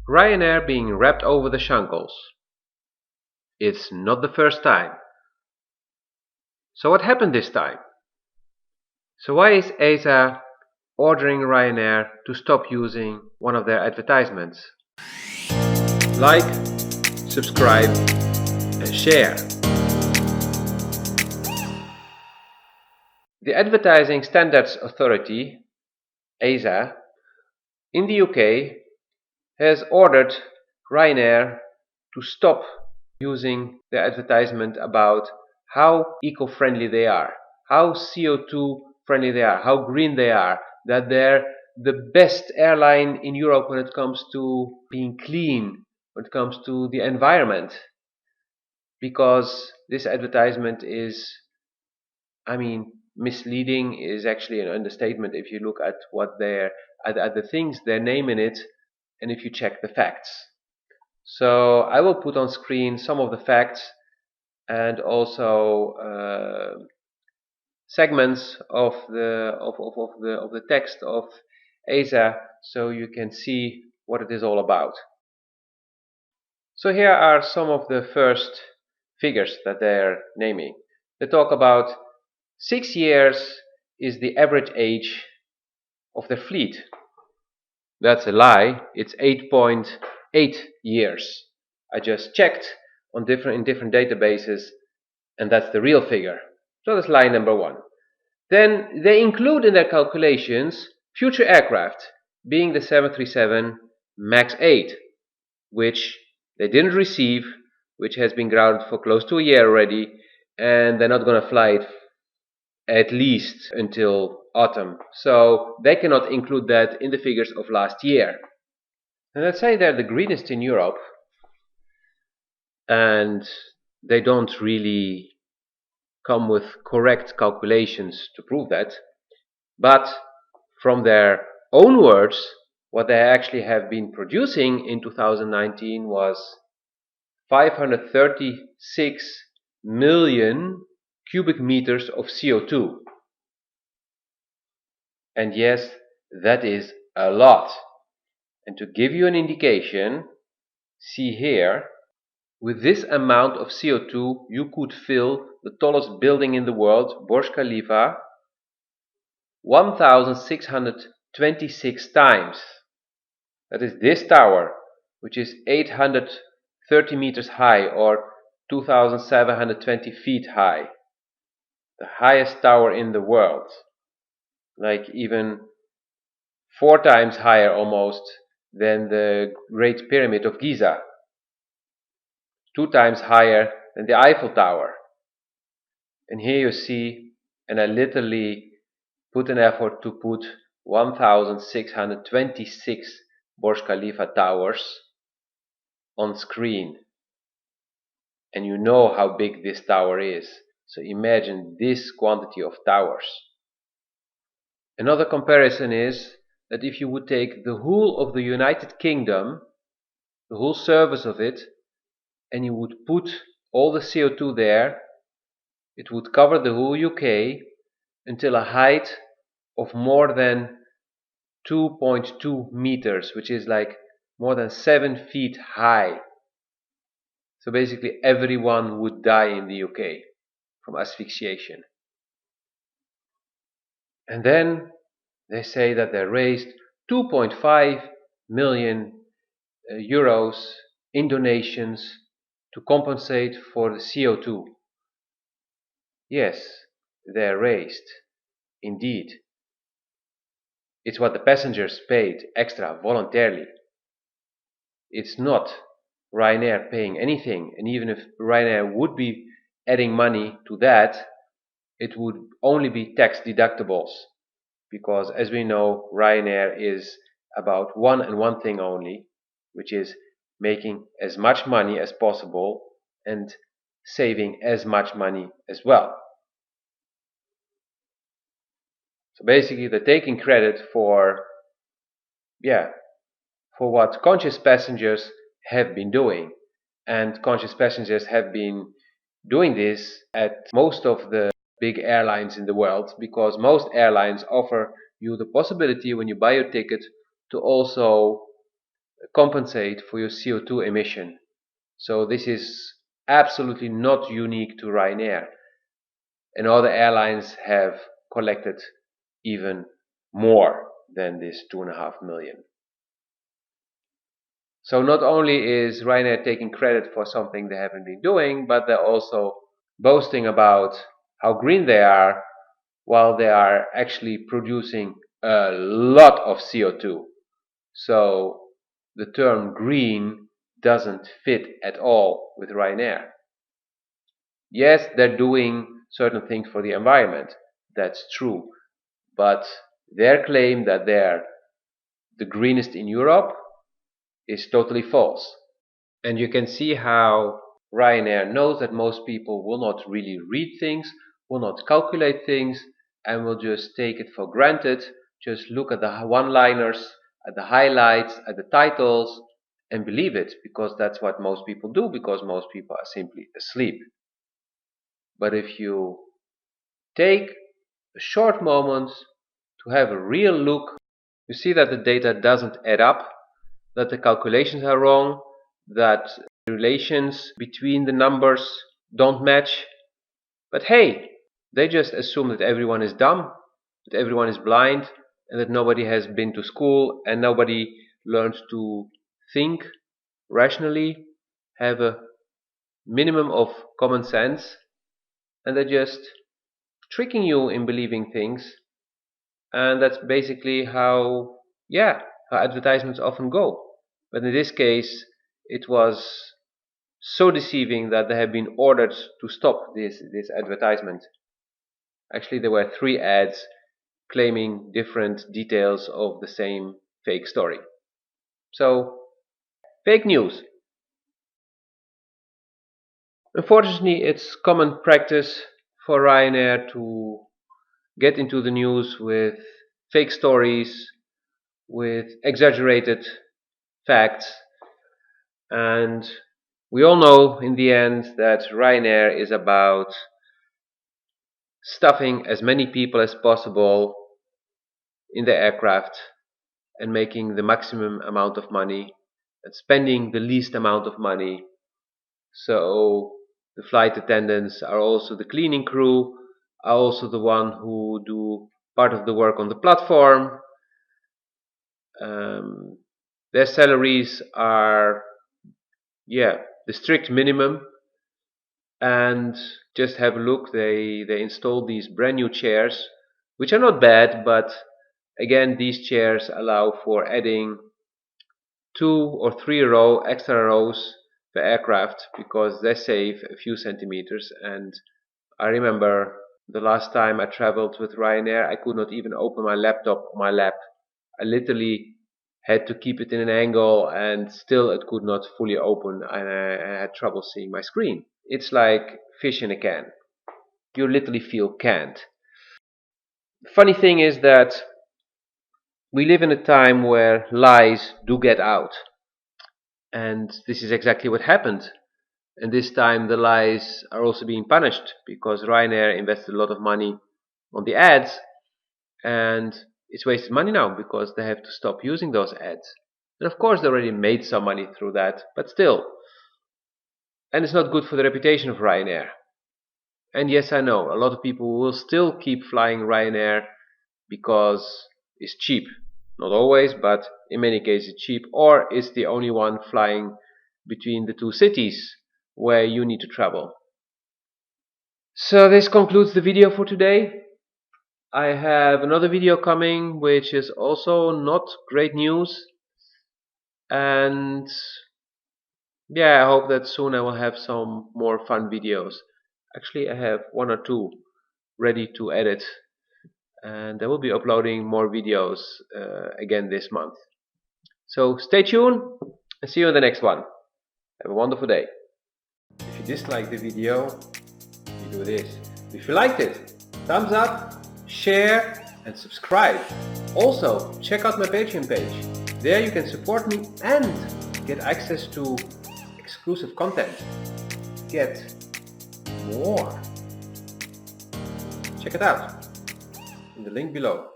Ryanair being wrapped over the shankles. It's not the first time. So what happened this time? So why is ASA ordering Ryanair to stop using one of their advertisements? Like, subscribe and share. The Advertising Standards Authority, ASA, in the UK has ordered Ryanair to stop using their advertisement about how eco-friendly they are, how CO2 friendly they are, how green they are, that they're the best airline in Europe when it comes to being clean, when it comes to the environment. Because this advertisement is, misleading is actually an understatement if you look at what at the things they name in it, and if you check the facts. So I will put on screen some of the facts and also segments of the text of ASA, so you can see what it is all about. So here are some of the first figures that they're naming. They talk about 6 years is the average age of their fleet. That's a lie. It's 8.8 years. I just checked in different databases, and that's the real figure. So that's lie number one. Then they include in their calculations future aircraft, being the 737 MAX 8, which they didn't receive, which has been grounded for close to a year already, and they're not going to fly it at least until autumn. So they cannot include that in the figures of last year. And let's say they're the greenest in Europe, and they don't really come with correct calculations to prove that. But from their own words, what they actually have been producing in 2019 was 536 million cubic meters of CO2. And yes, that is a lot. And to give you an indication, see here, with this amount of CO2 you could fill the tallest building in the world, Burj Khalifa, 1626 times. That is this tower, which is 830 meters high or 2720 feet high. The highest tower in the world. Like even 4 times higher almost than the Great Pyramid of Giza. 2 times higher than the Eiffel Tower. And here you see, and I literally put an effort to put 1626 Burj Khalifa towers on screen. And you know how big this tower is. So imagine this quantity of towers. Another comparison is that if you would take the whole of the United Kingdom, the whole surface of it, and you would put all the CO2 there, it would cover the whole UK until a height of more than 2.2 meters, which is like more than 7 feet high. So basically everyone would die in the UK from asphyxiation. And then they say that they raised 2.5 million euros in donations to compensate for the CO2. Yes, they're raised, indeed. It's what the passengers paid extra voluntarily. It's not Ryanair paying anything, and even if Ryanair would be adding money to that, it would only be tax deductibles, because as we know, Ryanair is about one thing only, which is making as much money as possible and saving as much money as well. So basically they're taking credit for what conscious passengers have been doing, and conscious passengers have been doing this at most of the big airlines in the world, because most airlines offer you the possibility when you buy your ticket to also compensate for your CO2 emission. So this is absolutely not unique to Ryanair, and other airlines have collected even more than this 2.5 million. So not only is Ryanair taking credit for something they haven't been doing, but they're also boasting about how green they are, while they are actually producing a lot of CO2. So the term green doesn't fit at all with Ryanair. Yes, they're doing certain things for the environment, that's true, but their claim that they're the greenest in Europe is totally false. And you can see how Ryanair knows that most people will not really read things, will not calculate things, and will just take it for granted, just look at the one-liners, at the highlights, at the titles, and believe it, because that's what most people do, because most people are simply asleep. But if you take a short moment to have a real look, you see that the data doesn't add up, that the calculations are wrong, that the relations between the numbers don't match. But hey, they just assume that everyone is dumb, that everyone is blind, and that nobody has been to school and nobody learned to think rationally, have a minimum of common sense, and they're just tricking you in believing things. And that's basically how advertisements often go. But in this case, it was so deceiving that they have been ordered to stop this advertisement. Actually, there were 3 ads claiming different details of the same fake story. So, fake news. Unfortunately, it's common practice for Ryanair to get into the news with fake stories, with exaggerated facts, and we all know in the end that Ryanair is about stuffing as many people as possible in the aircraft and making the maximum amount of money and spending the least amount of money. So the flight attendants are also the cleaning crew, are also the one who do part of the work on the platform. Their salaries are the strict minimum, and just have a look, they installed these brand new chairs, which are not bad, but again, these chairs allow for adding 2 or 3 extra rows per aircraft, because they save a few centimeters. And I remember the last time I traveled with Ryanair, I could not even open my laptop on my lap. I literally had to keep it in an angle, and still it could not fully open, and I had trouble seeing my screen. It's like fish in a can. You literally feel canned. The funny thing is that we live in a time where lies do get out, and this is exactly what happened. And this time the lies are also being punished, because Ryanair invested a lot of money on the ads, and it's wasted money now because they have to stop using those ads. And of course they already made some money through that, but still. And it's not good for the reputation of Ryanair. And yes, I know, a lot of people will still keep flying Ryanair because it's cheap. Not always, but in many cases it's cheap, or it's the only one flying between the 2 cities where you need to travel. So this concludes the video for today. I have another video coming, which is also not great news. And I hope that soon I will have some more fun videos. Actually, I have 1 or 2 ready to edit, and I will be uploading more videos again this month. So stay tuned and see you in the next one. Have a wonderful day. If you disliked the video, you do this. If you liked it, thumbs up, share and subscribe. Also, check out my Patreon page. There you can support me and get access to exclusive content. Get more. Check it out in the link below.